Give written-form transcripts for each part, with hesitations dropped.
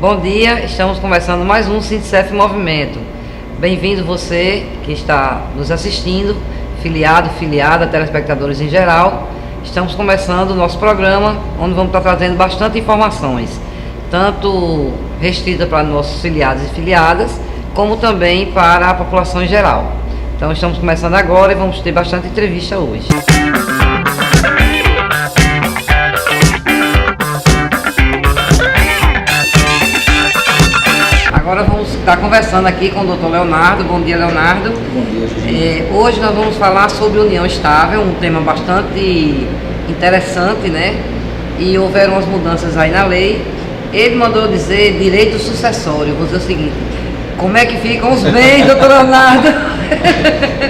Bom dia, estamos começando mais um Sindicef Movimento. Bem-vindo você que está nos assistindo, filiado, filiada, telespectadores em geral. Estamos começando o nosso programa, onde vamos estar trazendo bastante informações, tanto restrita para nossos filiados e filiadas, como também para a população em geral. Então estamos começando agora e vamos ter bastante entrevista hoje. Agora vamos estar conversando aqui com o Dr. Leonardo. Bom dia, Leonardo. Bom dia, Gigi. Hoje nós vamos falar sobre união estável, um tema bastante interessante, né? E houveram umas mudanças aí na lei. Ele mandou dizer direito sucessório. Vou dizer o seguinte: como é que ficam os bens, Dr. Leonardo?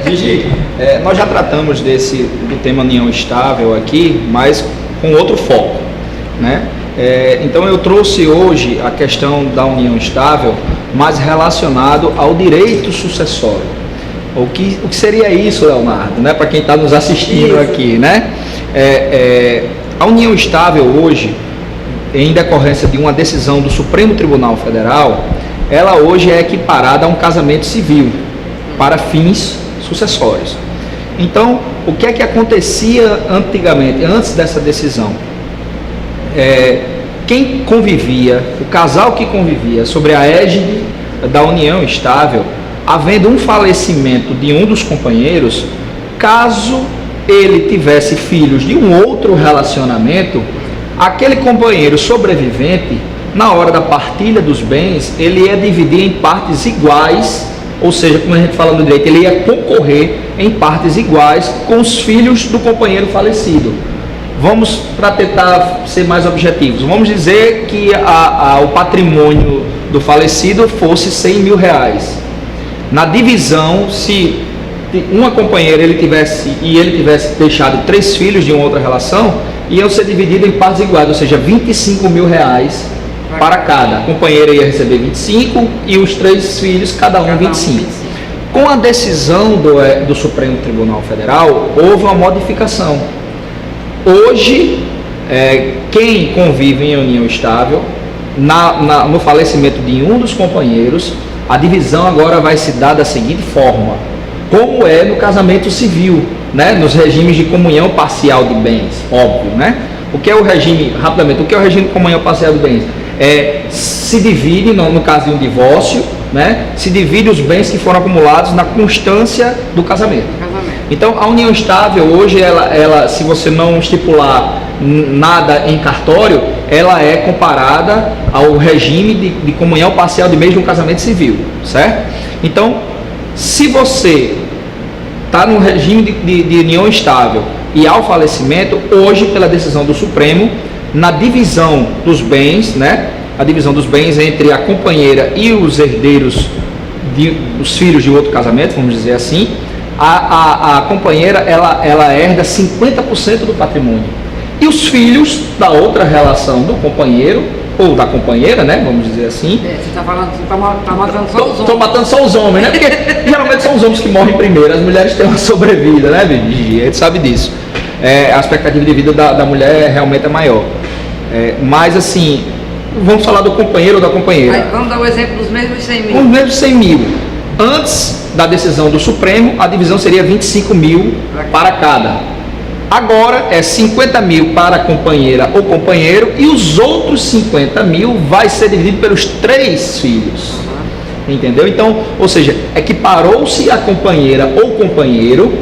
Gigi, nós já tratamos do tema união estável aqui, mas com outro foco, né? Então eu trouxe hoje a questão da união estável mais relacionado ao direito sucessório. O que seria isso, Leonardo, né? Para quem está nos assistindo aqui, né? A união estável hoje, em decorrência de uma decisão do Supremo Tribunal Federal, ela hoje é equiparada a um casamento civil para fins sucessórios. Então, o que é que acontecia antigamente, antes dessa decisão? Quem convivia, o casal que convivia sobre a égide da união estável, havendo um falecimento de um dos companheiros, caso ele tivesse filhos de um outro relacionamento, aquele companheiro sobrevivente, na hora da partilha dos bens, ele ia dividir em partes iguais, ou seja, como a gente fala no direito, ele ia concorrer em partes iguais com os filhos do companheiro falecido. Vamos, para tentar ser mais objetivos, vamos dizer que o patrimônio do falecido fosse R$100.000. Na divisão, se uma companheira ele tivesse deixado 3 filhos de uma outra relação, iam ser divididos em partes iguais, ou seja, R$25.000 para cada. A companheira ia receber 25 e os 3 filhos, cada um 25. Com a decisão do Supremo Tribunal Federal, houve uma modificação. Hoje, quem convive em união estável, no falecimento de um dos companheiros, a divisão agora vai se dar da seguinte forma, como é no casamento civil, né? Nos regimes de comunhão parcial de bens, óbvio, né? O que é o regime, rapidamente, o que é o regime de comunhão parcial de bens? Se divide, no caso de um divórcio, né? Se divide os bens que foram acumulados na constância do casamento. Então, a união estável hoje, ela, se você não estipular nada em cartório, ela é comparada ao regime de comunhão parcial de bens de um casamento civil, certo? Então, se você está no regime de união estável e ao falecimento, hoje, pela decisão do Supremo, na divisão dos bens, né? A divisão dos bens entre a companheira e os herdeiros dos filhos de outro casamento, vamos dizer assim, a companheira ela herda 50% do patrimônio. E os filhos da outra relação do companheiro, ou da companheira, né? Vamos dizer assim. Você está falando, está matando só os homens. Estou matando só os homens, né? Porque geralmente são os homens que morrem primeiro, as mulheres têm uma sobrevida, né, Vivi? A gente sabe disso. A expectativa de vida da mulher realmente é maior. Mas assim, vamos falar do companheiro ou da companheira. Aí, vamos dar o exemplo dos mesmos 100 mil. Os mesmos 100 mil. Antes da decisão do Supremo, a divisão seria 25 mil para cada. Agora é 50 mil para a companheira ou companheiro e os outros 50 mil vai ser dividido pelos 3 filhos. Entendeu? Então, ou seja, equiparou-se a companheira ou companheiro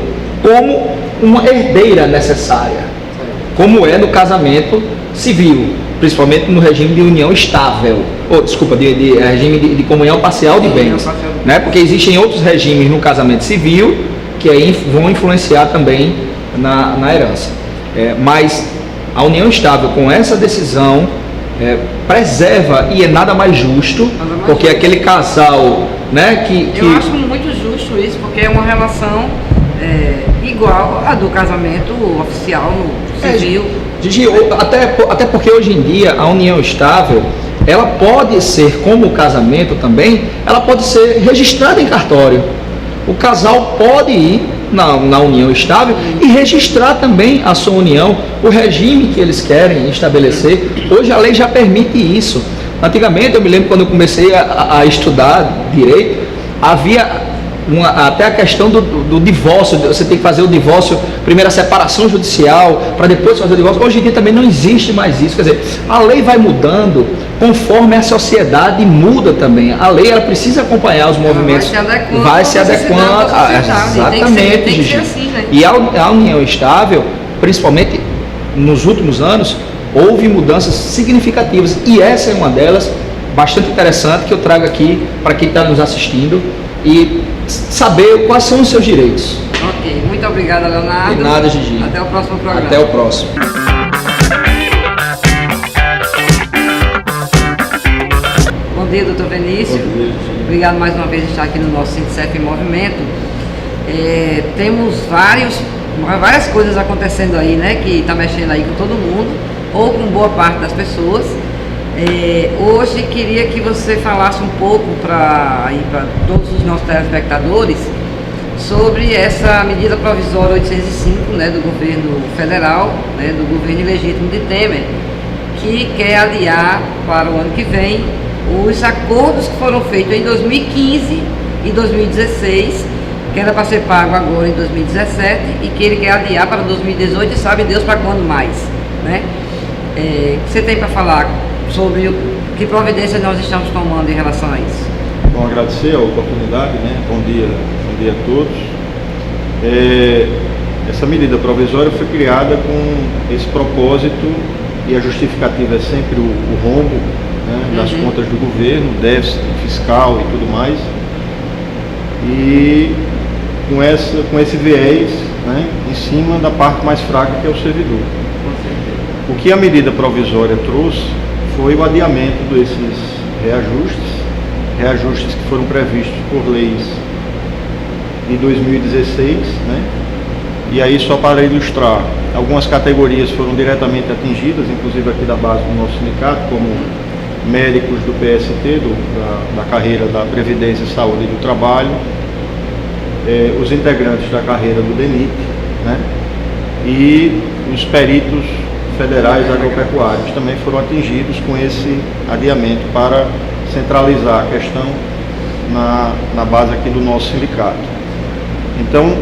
como uma herdeira necessária, como é no casamento civil, principalmente no regime de união estável, de regime de comunhão parcial de bens, né? Porque existem outros regimes no casamento civil que aí vão influenciar também na herança. Mas a união estável com essa decisão preserva, e é nada mais justo, porque aquele casal, né, Eu acho muito justo isso, porque é uma relação igual à do casamento oficial no civil. Gigi, até porque hoje em dia a união estável, ela pode ser, como o casamento também, ela pode ser registrada em cartório. O casal pode ir na união estável e registrar também a sua união, o regime que eles querem estabelecer. Hoje a lei já permite isso. Antigamente, eu me lembro quando eu comecei a estudar direito, havia até a questão do divórcio. Você tem que fazer o divórcio, primeiro a separação judicial, para depois fazer o divórcio. Hoje em dia também não existe mais isso. Quer dizer, a lei vai mudando conforme a sociedade muda também. A lei, ela precisa acompanhar os movimentos. Vai se adequando. Exatamente, Gigi. Assim, né? E a união estável, principalmente nos últimos anos, houve mudanças significativas. E essa é uma delas, bastante interessante, que eu trago aqui para quem está nos assistindo e saber quais são os seus direitos. Ok, muito obrigada, Leonardo. De nada, Gigi. Até o próximo programa. Até o próximo. Bom dia, doutor Vinícius. Bom dia. Obrigado mais uma vez por estar aqui no nosso Sintcef em Movimento. Temos várias coisas acontecendo aí, né, que está mexendo aí com todo mundo, ou com boa parte das pessoas. Hoje queria que você falasse um pouco para todos os nossos telespectadores sobre essa medida provisória 805, né, do governo federal, né, do governo ilegítimo de Temer, que quer adiar para o ano que vem os acordos que foram feitos em 2015 e 2016, que era para ser pago agora em 2017 e que ele quer adiar para 2018 e sabe Deus para quando mais, né? O que você tem para falar sobre que providência nós estamos tomando em relação a isso? Bom, agradecer a oportunidade, né? Bom dia a todos. Essa medida provisória foi criada com esse propósito, e a justificativa é sempre o rombo, né, das contas do governo, déficit fiscal e tudo mais, e com esse viés, né, em cima da parte mais fraca, que é o servidor. O que a medida provisória trouxe foi o adiamento desses reajustes que foram previstos por leis de 2016, né? E aí, só para ilustrar, algumas categorias foram diretamente atingidas, inclusive aqui da base do nosso sindicato, como médicos do PST, da carreira da Previdência, Saúde e do Trabalho, os integrantes da carreira do DENIT, né? E os peritos federais agropecuários também foram atingidos com esse adiamento para centralizar a questão na base aqui do nosso sindicato. Então,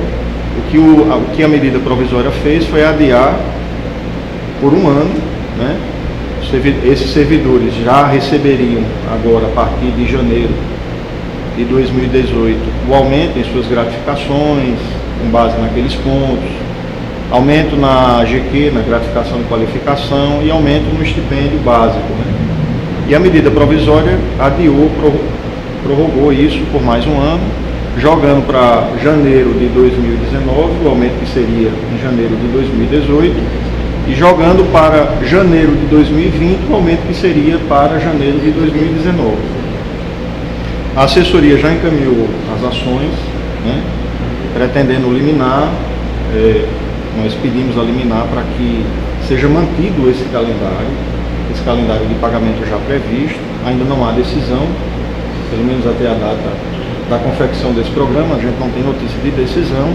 o que a medida provisória fez foi adiar por um ano, né? Esses servidores já receberiam agora, a partir de janeiro de 2018, o aumento em suas gratificações, com base naqueles pontos, aumento na GQ, na gratificação de qualificação, e aumento no estipêndio básico, né? E a medida provisória adiou, prorrogou isso por mais um ano, jogando para janeiro de 2019, o aumento que seria em janeiro de 2018, e jogando para janeiro de 2020, o aumento que seria para janeiro de 2019. A assessoria já encaminhou as ações, né, pretendendo liminar. Nós pedimos a liminar para que seja mantido esse calendário de pagamento já previsto. Ainda não há decisão, pelo menos até a data da confecção desse programa, a gente não tem notícia de decisão,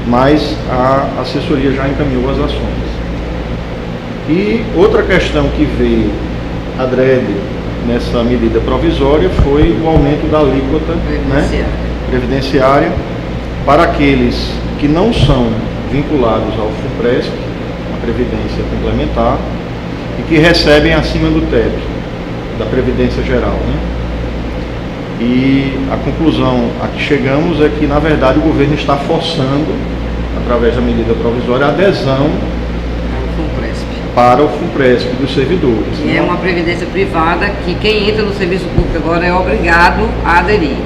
mas a assessoria já encaminhou as ações. E outra questão que veio adrede nessa medida provisória foi o aumento da alíquota previdenciária para aqueles que não são vinculados ao FUNPRESP, a Previdência Complementar, e que recebem acima do teto da Previdência Geral, né? E a conclusão a que chegamos é que, na verdade, o governo está forçando, através da medida provisória, a adesão para o FUNPRESP dos servidores. E é uma previdência privada que quem entra no serviço público agora é obrigado a aderir.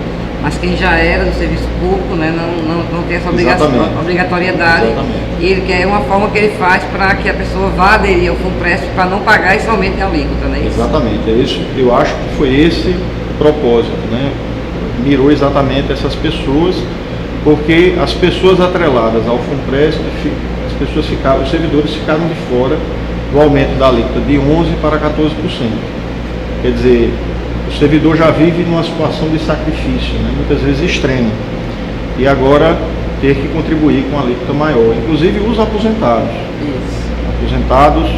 Mas quem já era do serviço público, né, não tem essa obrigatoriedade. Exatamente. E ele quer uma forma que ele faz para que a pessoa vá aderir ao FUNPRESP para não pagar esse aumento de alíquota, não é isso? Exatamente, é isso. Eu acho que foi esse o propósito, né? Mirou exatamente essas pessoas, porque as pessoas atreladas ao FUNPRESP, os servidores ficaram de fora do aumento da alíquota de 11% para 14%. Quer dizer, o servidor já vive numa situação de sacrifício, né, muitas vezes extremo, e agora ter que contribuir com a alíquota maior, inclusive os aposentados. Isso. Aposentados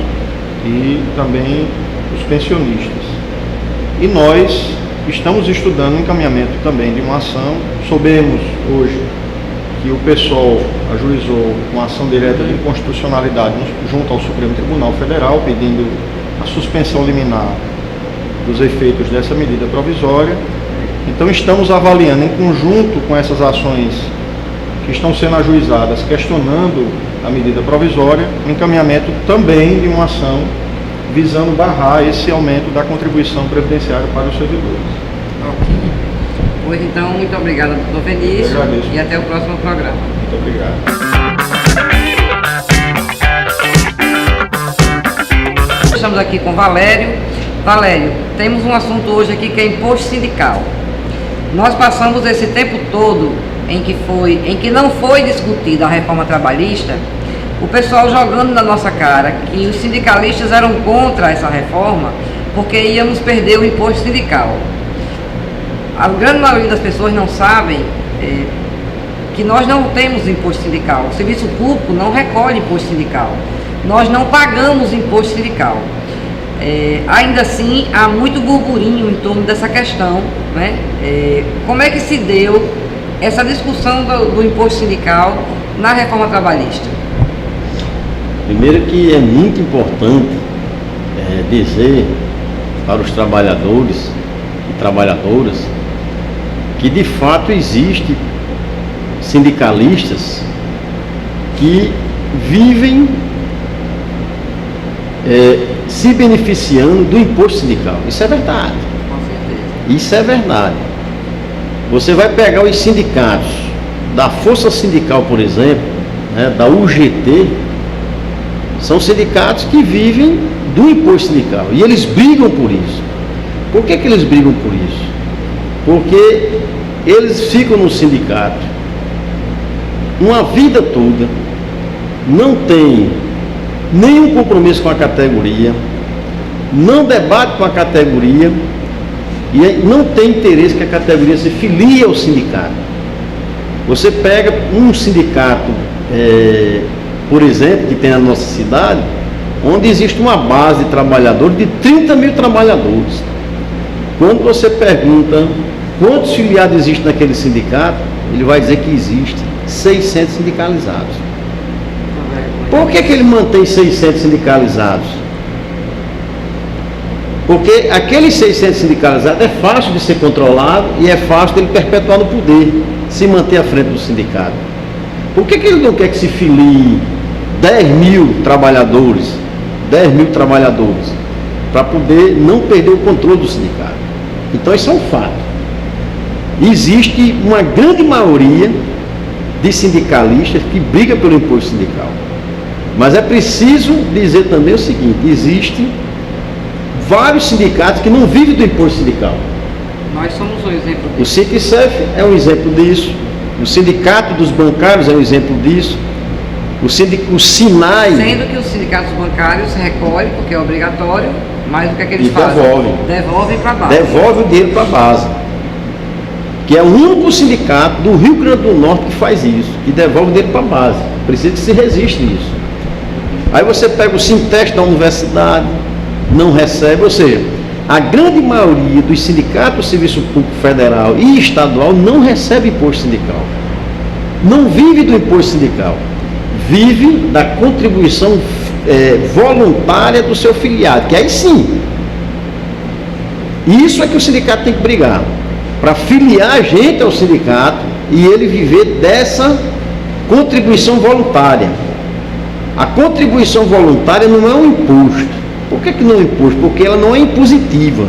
e também os pensionistas. E nós estamos estudando o encaminhamento também de uma ação. Soubemos hoje que o PSOL ajuizou uma ação direta de inconstitucionalidade junto ao Supremo Tribunal Federal, pedindo a suspensão liminar dos efeitos dessa medida provisória. Então estamos avaliando, em conjunto com essas ações que estão sendo ajuizadas, questionando a medida provisória, o encaminhamento também de uma ação visando barrar esse aumento da contribuição previdenciária para os servidores. Ok. Pois então, muito obrigado, doutor Vinícius. Eu agradeço. E até o próximo programa. Muito obrigado. Estamos aqui com Valério. Valério, temos um assunto hoje aqui que é imposto sindical. Nós passamos esse tempo todo em que não foi discutida a reforma trabalhista, o pessoal jogando na nossa cara que os sindicalistas eram contra essa reforma porque íamos perder o imposto sindical. A grande maioria das pessoas não sabem que nós não temos imposto sindical. O serviço público não recolhe imposto sindical. Nós não pagamos imposto sindical. Ainda assim, há muito burburinho em torno dessa questão, né? Como é que se deu essa discussão do imposto sindical na reforma trabalhista? Primeiro que é muito importante dizer para os trabalhadores e trabalhadoras que de fato existe sindicalistas que vivem se beneficiando do imposto sindical. Isso é verdade. Com certeza. Isso é verdade. Você vai pegar os sindicatos da Força Sindical, por exemplo, né, da UGT, são sindicatos que vivem do imposto sindical e eles brigam por isso. Por que eles brigam por isso? Porque eles ficam no sindicato uma vida toda, não tem nenhum compromisso com a categoria, não debate com a categoria e não tem interesse que a categoria se filie ao sindicato. Você pega um sindicato, por exemplo, que tem na nossa cidade, onde existe uma base de trabalhadores de 30 mil trabalhadores. Quando você pergunta quantos filiados existem naquele sindicato, ele vai dizer que existe 600 sindicalizados. Por que ele mantém 600 sindicalizados? Porque aqueles 600 sindicalizados é fácil de ser controlado e é fácil dele perpetuar no poder, se manter à frente do sindicato. Por que ele não quer que se filie 10 mil trabalhadores, para poder não perder o controle do sindicato? Então isso é um fato. Existe uma grande maioria de sindicalistas que briga pelo imposto sindical. Mas é preciso dizer também o seguinte: existe vários sindicatos que não vivem do imposto sindical. Nós somos um exemplo disso. O Sinticef é um exemplo disso. O Sindicato dos Bancários é um exemplo disso. O SINAI... Sendo que os sindicatos bancários recolhem, porque é obrigatório, mas o que é que eles E fazem? devolvem. Devolvem para a base. Devolve o dinheiro para a base. Que é o único sindicato do Rio Grande do Norte que faz isso, que devolve o dinheiro para a base. Precisa que se resiste isso. Aí você pega o Sinteste da universidade, não recebe, ou seja, a grande maioria dos sindicatos do Serviço Público Federal e Estadual não recebe imposto sindical. Não vive do imposto sindical. Vive da contribuição voluntária do seu filiado, que aí sim. Isso é que o sindicato tem que brigar, para filiar a gente ao sindicato e ele viver dessa contribuição voluntária. A contribuição voluntária não é um imposto. Por que não é imposto? Porque ela não é impositiva.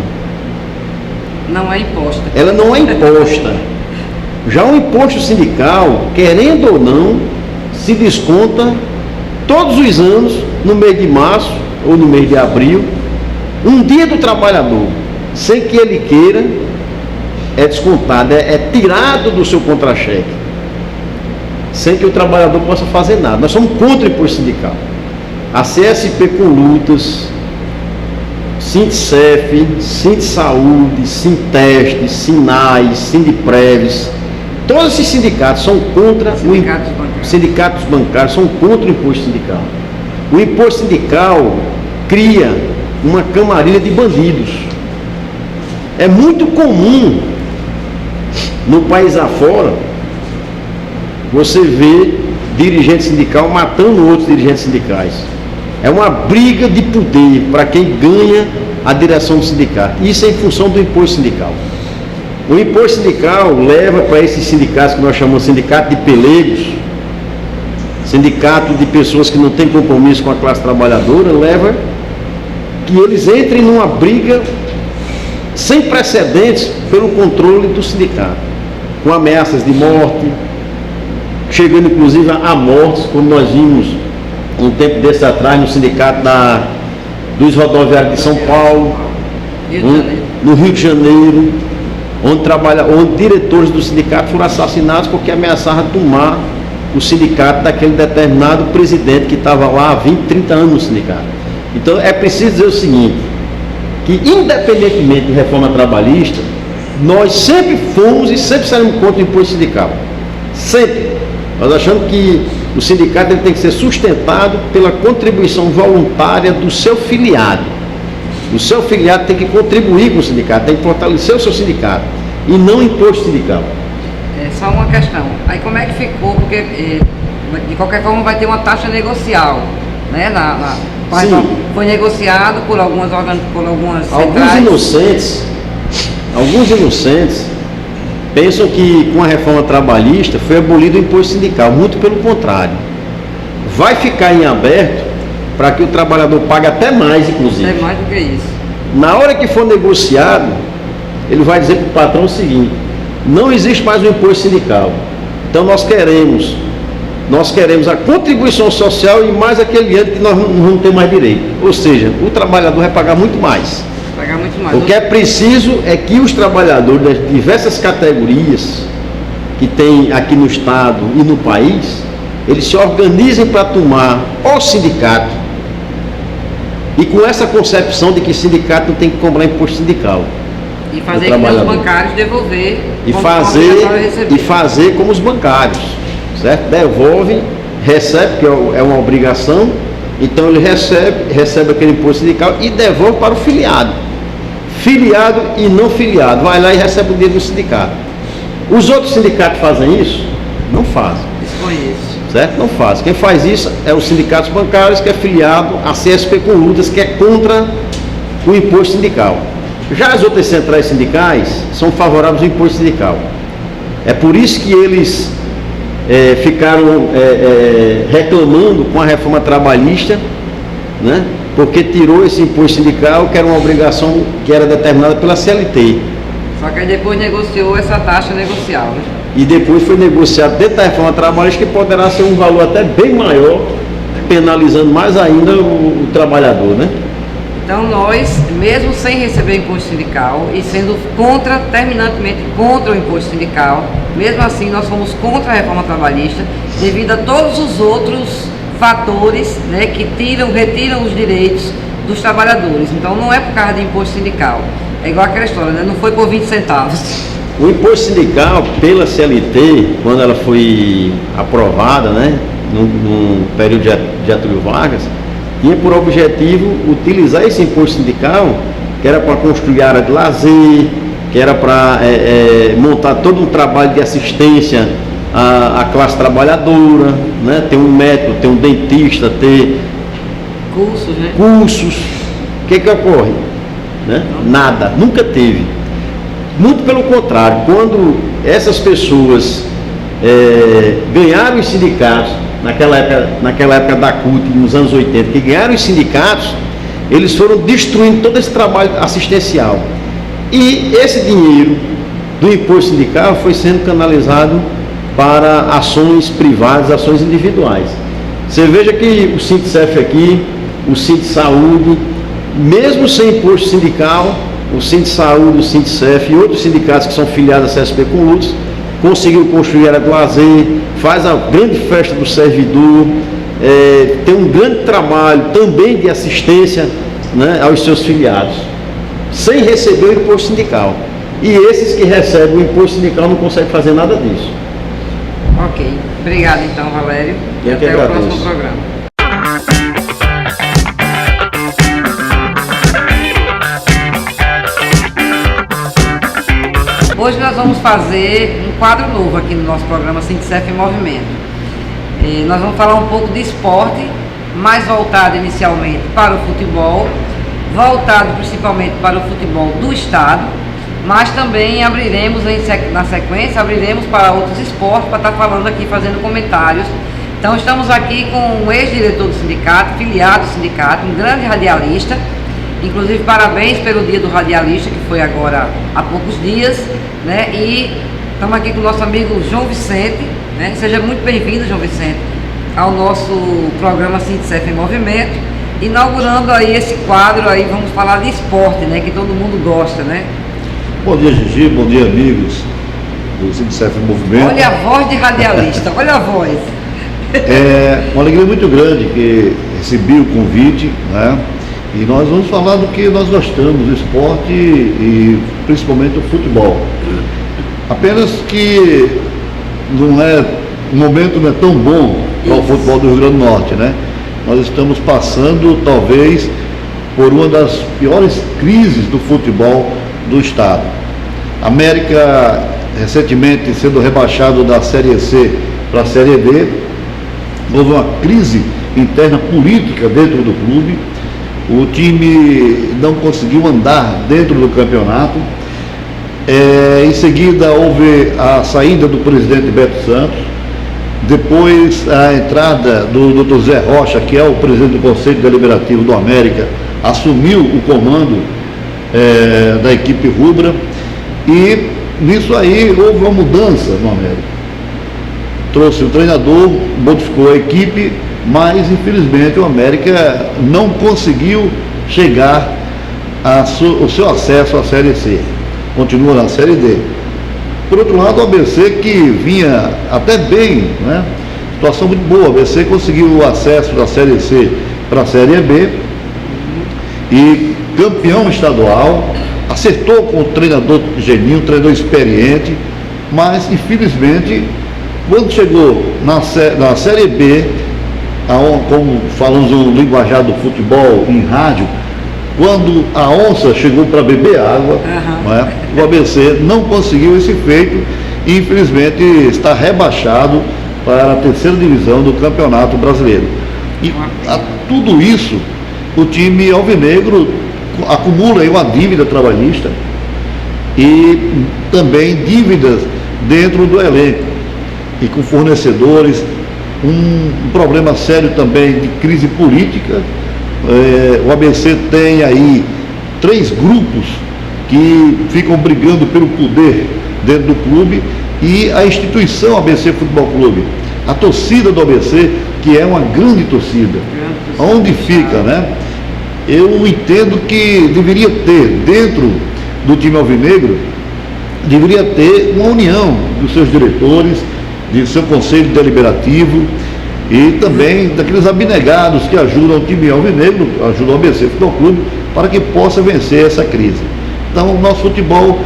Não é imposta. Ela não é imposta. Já o imposto sindical, querendo ou não, se desconta todos os anos, no mês de março ou no mês de abril, um dia do trabalhador, sem que ele queira, é descontado, é tirado do seu contra-cheque, sem que o trabalhador possa fazer nada. Nós somos contra o imposto sindical. A CSP com lutas, Sintcef, Sintsaúde, Sinteste, Sinai, Sindipreves, todos esses sindicatos são contra sindicatos bancários são contra o imposto sindical. O imposto sindical cria uma camarilha de bandidos. É muito comum no país afora você ver dirigente sindical matando outros dirigentes sindicais. É uma briga de poder para quem ganha a direção do sindicato. Isso é em função do imposto sindical. O imposto sindical leva para esses sindicatos que nós chamamos de sindicato de pelegos, sindicato de pessoas que não têm compromisso com a classe trabalhadora, leva que eles entrem numa briga sem precedentes pelo controle do sindicato, com ameaças de morte, chegando inclusive a mortes, como nós vimos um tempo desse atrás no sindicato dos rodoviários de São Paulo, no Rio de Janeiro, onde diretores do sindicato foram assassinados porque ameaçavam tomar o sindicato daquele determinado presidente que estava lá há 20, 30 anos no sindicato. Então é preciso dizer o seguinte, que independentemente de reforma trabalhista, nós sempre fomos e sempre seremos contra o imposto sindical. Sempre. Nós achamos que o sindicato ele tem que ser sustentado pela contribuição voluntária do seu filiado. O seu filiado tem que contribuir com o sindicato, tem que fortalecer o seu sindicato e não imposto sindical. É só uma questão. Aí como é que ficou? Porque de qualquer forma vai ter uma taxa negocial, né? Mas foi negociado por algumas centrais. Alguns inocentes pensam que com a reforma trabalhista foi abolido o imposto sindical. Muito pelo contrário. Vai ficar em aberto para que o trabalhador pague até mais, inclusive. É mais do que isso. Na hora que for negociado, ele vai dizer para o patrão o seguinte: não existe mais o imposto sindical. Então nós queremos a contribuição social e mais aquele ano que nós não vamos ter mais direito. Ou seja, o trabalhador vai pagar muito mais. O que é preciso é que os trabalhadores das diversas categorias que tem aqui no estado e no país, eles se organizem para tomar o sindicato. E com essa concepção de que sindicato não tem que cobrar imposto sindical. E fazer que os bancários devolver. E fazer como os bancários, certo? Devolve, recebe, que é uma obrigação, então ele recebe aquele imposto sindical e devolve para o filiado. Filiado e não filiado, vai lá e recebe o dinheiro do sindicato. Os outros sindicatos fazem isso? Não fazem. Desconheço. Certo? Não fazem. Quem faz isso é os sindicatos bancários, que é filiado à CSP com lutas, que é contra o imposto sindical. Já as outras centrais sindicais são favoráveis ao imposto sindical. É por isso que eles ficaram reclamando com a reforma trabalhista, né? Porque tirou esse imposto sindical, que era uma obrigação que era determinada pela CLT. Só que aí depois negociou essa taxa negocial, né? E depois foi negociado dentro da reforma trabalhista, que poderá ser um valor até bem maior, penalizando mais ainda o trabalhador, né? Então nós, mesmo sem receber imposto sindical e sendo terminantemente contra o imposto sindical, mesmo assim nós somos contra a reforma trabalhista, devido a todos os outros fatores, né, que retiram os direitos dos trabalhadores. Então não é por causa de imposto sindical. É igual aquela história, né? Não foi por 20 centavos. O imposto sindical, pela CLT, quando ela foi aprovada, né, no período de Getúlio Vargas, tinha por objetivo utilizar esse imposto sindical, que era para construir área de lazer, que era para montar todo um trabalho de assistência à classe trabalhadora, né, ter um médico, ter um dentista, ter cursos, né? Cursos. O que ocorre? Né? Nada, nunca teve. Muito pelo contrário, quando essas pessoas ganharam os sindicatos, naquela época da CUT, nos anos 80, que ganharam os sindicatos, eles foram destruindo todo esse trabalho assistencial. E esse dinheiro do imposto sindical foi sendo canalizado para ações privadas, ações individuais. Você veja que o Sindicef aqui, o Sindsaúde, mesmo sem imposto sindical, o Sindsaúde, o Sindicef e outros sindicatos que são filiados à CSP com lutas, conseguiu construir área de lazer, faz a grande festa do servidor, tem um grande trabalho também de assistência, né, aos seus filiados, sem receber o imposto sindical. E esses que recebem o imposto sindical não conseguem fazer nada disso. Ok. Obrigado então, Valério. E até o próximo programa. Hoje nós vamos fazer um quadro novo aqui no nosso programa Sindicef em Movimento. Nós vamos falar um pouco de esporte, mais voltado inicialmente para o futebol, voltado principalmente para o futebol do estado, mas também abriremos na sequência, abriremos para outros esportes, para estar falando aqui, fazendo comentários. Então estamos aqui com um ex-diretor do sindicato, filiado do sindicato, um grande radialista. Inclusive, parabéns pelo dia do radialista, que foi agora há poucos dias, né? E estamos aqui com o nosso amigo João Vicente, né? Seja muito bem-vindo, João Vicente, ao nosso programa Sindicef em Movimento, inaugurando aí esse quadro aí, vamos falar de esporte, né? Que todo mundo gosta, né? Bom dia, Gigi, bom dia, amigos do Sindicef em Movimento. Olha a voz de radialista, olha a voz. É uma alegria muito grande que recebi o convite, né? E nós vamos falar do que nós gostamos, do esporte e principalmente o futebol. Apenas que o momento não é tão bom para o futebol do Rio Grande do Norte, né? Nós estamos passando, talvez, por uma das piores crises do futebol do estado. América, recentemente sendo rebaixado da Série C para a Série D, houve uma crise interna política dentro do clube. O time não conseguiu andar dentro do campeonato. Em seguida houve a saída do presidente Beto Santos, depois a entrada do Dr. Zé Rocha, que é o presidente do Conselho Deliberativo do América, assumiu o comando da equipe rubra, e nisso aí houve uma mudança no América. Trouxe o treinador, modificou a equipe, mas infelizmente o América não conseguiu chegar ao seu acesso à Série C, continua na Série D. Por outro lado, o ABC, que vinha até bem, né? Situação muito boa, o ABC conseguiu o acesso da Série C para a Série B e campeão estadual, acertou com o treinador Geninho, um treinador experiente, mas infelizmente quando chegou na Série B, como falamos no linguajar do futebol em rádio, quando a onça chegou para beber água, né, o ABC não conseguiu esse feito e infelizmente está rebaixado para a terceira divisão do Campeonato Brasileiro. E a tudo isso, o time alvinegro acumula aí uma dívida trabalhista e também dívidas dentro do elenco e com fornecedores, um problema sério também de crise política. O ABC tem aí 3 grupos que ficam brigando pelo poder dentro do clube e a instituição ABC Futebol Clube, a torcida do ABC, que é uma grande torcida. Onde fica, né? Eu entendo que deveria ter, dentro do time alvinegro, deveria ter uma união dos seus diretores, de seu conselho deliberativo e também daqueles abnegados que ajudam o time alvinegro, ajudam o ABC Futebol Clube, para que possa vencer essa crise. Então, o nosso futebol,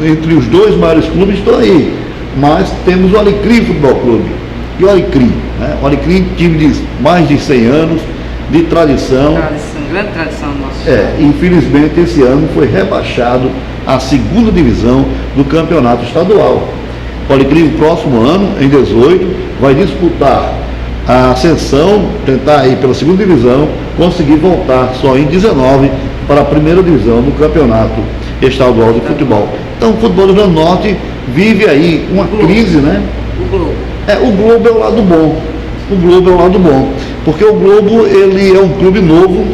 entre os 2 maiores clubes, estão aí, mas temos o Alecrim Futebol Clube. E o Alecrim, né? O Alecrim, time de mais de 100 anos, de tradição. Grande tradição do nosso estado. Infelizmente, esse ano foi rebaixado à 2ª divisão do campeonato estadual. O Alecrim, no próximo ano, em 18, vai disputar a ascensão, tentar ir pela 2ª divisão, conseguir voltar só em 19 para a 1ª divisão do campeonato estadual de futebol. Então, o futebol do Rio Grande do Norte vive aí uma crise, né? O Globo. O Globo é o lado bom. O Globo é o lado bom. Porque o Globo, ele é um clube novo,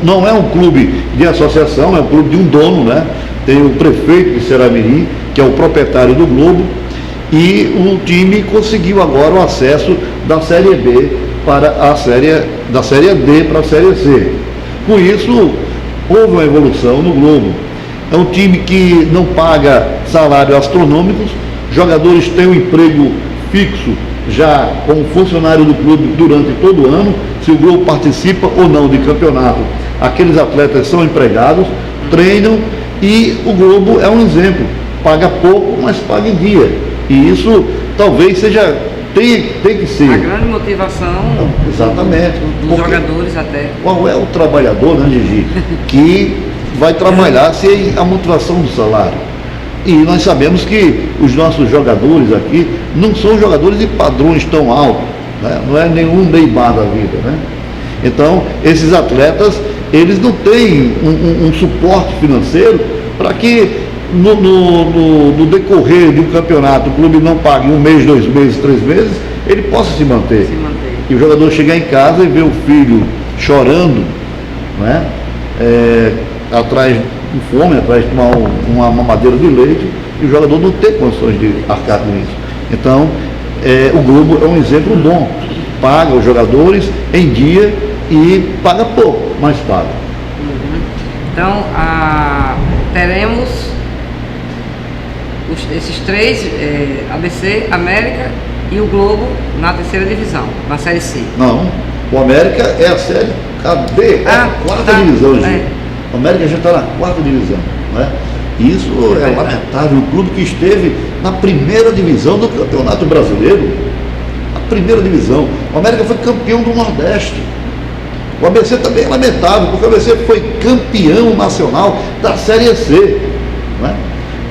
não é um clube de associação, é um clube de um dono, né? Tem o prefeito de Seramirim, que é o proprietário do Globo, e o time conseguiu agora o acesso da Série B para da Série D para a Série C. Com isso, houve uma evolução no Globo. É um time que não paga salários astronômicos, jogadores têm um emprego fixo já como funcionário do clube durante todo o ano, se o Globo participa ou não de campeonato. Aqueles atletas são empregados, treinam, e o Globo é um exemplo, paga pouco, mas paga em dia. E isso talvez tem que ser. A grande motivação exatamente, dos jogadores até. Qual é o trabalhador, né, Gigi, que vai trabalhar sem a motivação do salário? E nós sabemos que os nossos jogadores aqui não são jogadores de padrões tão altos, né? Não é nenhum Neymar da vida, né? Então, esses atletas, eles não têm um suporte financeiro para que no decorrer de um campeonato o clube não pague 1 mês, 2 meses, 3 meses, ele possa se manter. E o jogador chegar em casa e ver o filho chorando, né? Atrás de fome, atrás de tomar uma mamadeira de leite, e o jogador não ter condições de arcar com isso. Então, o Globo é um exemplo bom. Paga os jogadores em dia e paga pouco, mas paga. Então, teremos esses três, ABC, América e o Globo na terceira divisão, na Série C. Não, o América é a série. Cadê? A quarta divisão, gente. O América já está na quarta divisão, né? Isso é lamentável. Um clube que esteve na primeira divisão do Campeonato Brasileiro. A primeira divisão. O América foi campeão do Nordeste. O ABC também é lamentável, porque o ABC foi campeão nacional da Série C, né?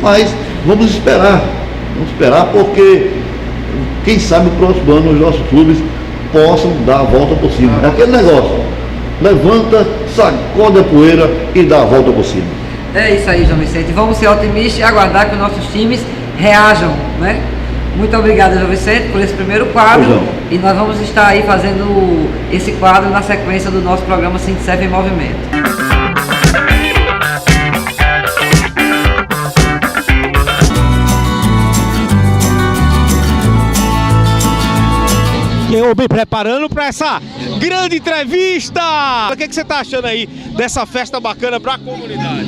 Mas vamos esperar porque quem sabe o próximo ano os nossos clubes possam dar a volta por cima. É aquele negócio, levanta, sacode a poeira e dá a volta por cima. É isso aí, João Vicente. Vamos ser otimistas e aguardar que os nossos times reajam, né? Muito obrigado, João Vicente, por esse primeiro quadro. E nós vamos estar aí fazendo esse quadro na sequência do nosso programa Sintecef em Movimento. Eu me preparando para essa grande entrevista. O que você está achando aí dessa festa bacana para a comunidade?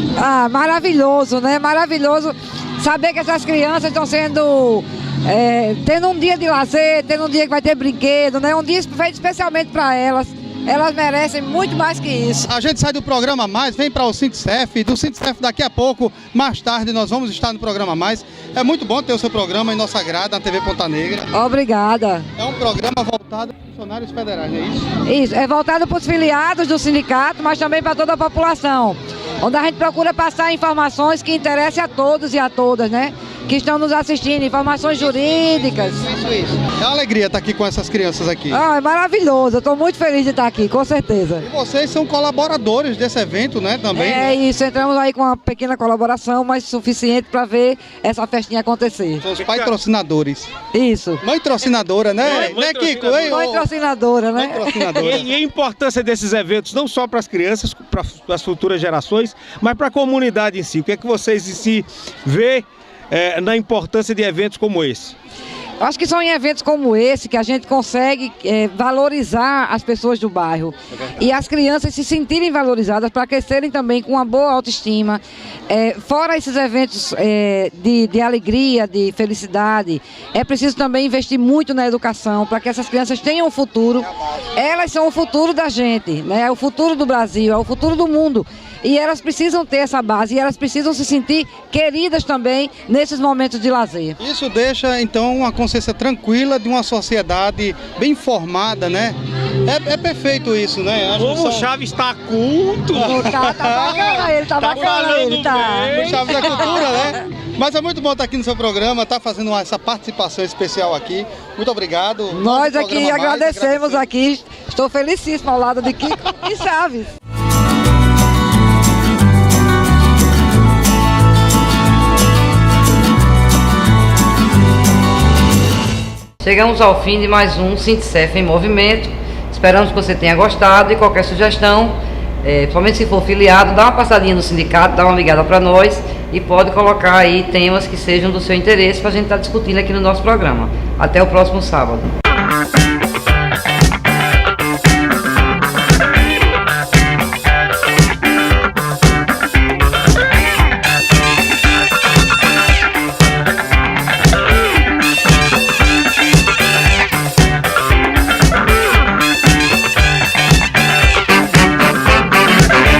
Maravilhoso, né? Maravilhoso saber que essas crianças estão sendo... tendo um dia de lazer, tendo um dia que vai ter brinquedo, né? Um dia feito especialmente para elas. Elas merecem muito mais que isso. A gente sai do programa Mais, vem para o Sintecef, do Sintecef daqui a pouco, mais tarde nós vamos estar no programa Mais. É muito bom ter o seu programa em nossa grade, na TV Ponta Negra. Obrigada. É um programa voltado para funcionários federais, não é isso? Isso, é voltado para os filiados do sindicato, mas também para toda a população. Onde a gente procura passar informações que interessem a todos e a todas, né? Que estão nos assistindo, informações jurídicas. Isso. É uma alegria estar aqui com essas crianças aqui. É maravilhoso, eu estou muito feliz de estar aqui, com certeza. E vocês são colaboradores desse evento, né, também? É isso, entramos aí com uma pequena colaboração, mas suficiente para ver essa festinha acontecer. São os patrocinadores. Isso. Mãe trocinadora, né? Mãe Kiko? Mãe trocinadora, né? Mãe trocinadora. E a importância desses eventos, não só para as crianças, para as futuras gerações, mas para a comunidade em si. O que é que vocês em si vê na importância de eventos como esse? Acho que são em eventos como esse que a gente consegue valorizar as pessoas do bairro e as crianças se sentirem valorizadas para crescerem também com uma boa autoestima. Fora esses eventos de alegria, de felicidade, é preciso também investir muito na educação para que essas crianças tenham um futuro. Elas são o futuro da gente, né? É o futuro do Brasil, é o futuro do mundo. E elas precisam ter essa base e elas precisam se sentir queridas também nesses momentos de lazer. Isso deixa, então, uma consciência tranquila de uma sociedade bem informada, né? É perfeito isso, né? Como o Chaves está culto. Tá bacana ele, tá bacana ele, tá. O Chaves da cultura, né? Mas é muito bom estar aqui no seu programa, estar fazendo essa participação especial aqui. Muito obrigado. Nós aqui agradecemos aqui. Estou felicíssimo ao lado de Kiko e Chaves. Chegamos ao fim de mais um Sintecef em Movimento. Esperamos que você tenha gostado e qualquer sugestão, principalmente se for filiado, dá uma passadinha no sindicato, dá uma ligada para nós e pode colocar aí temas que sejam do seu interesse para a gente estar discutindo aqui no nosso programa. Até o próximo sábado.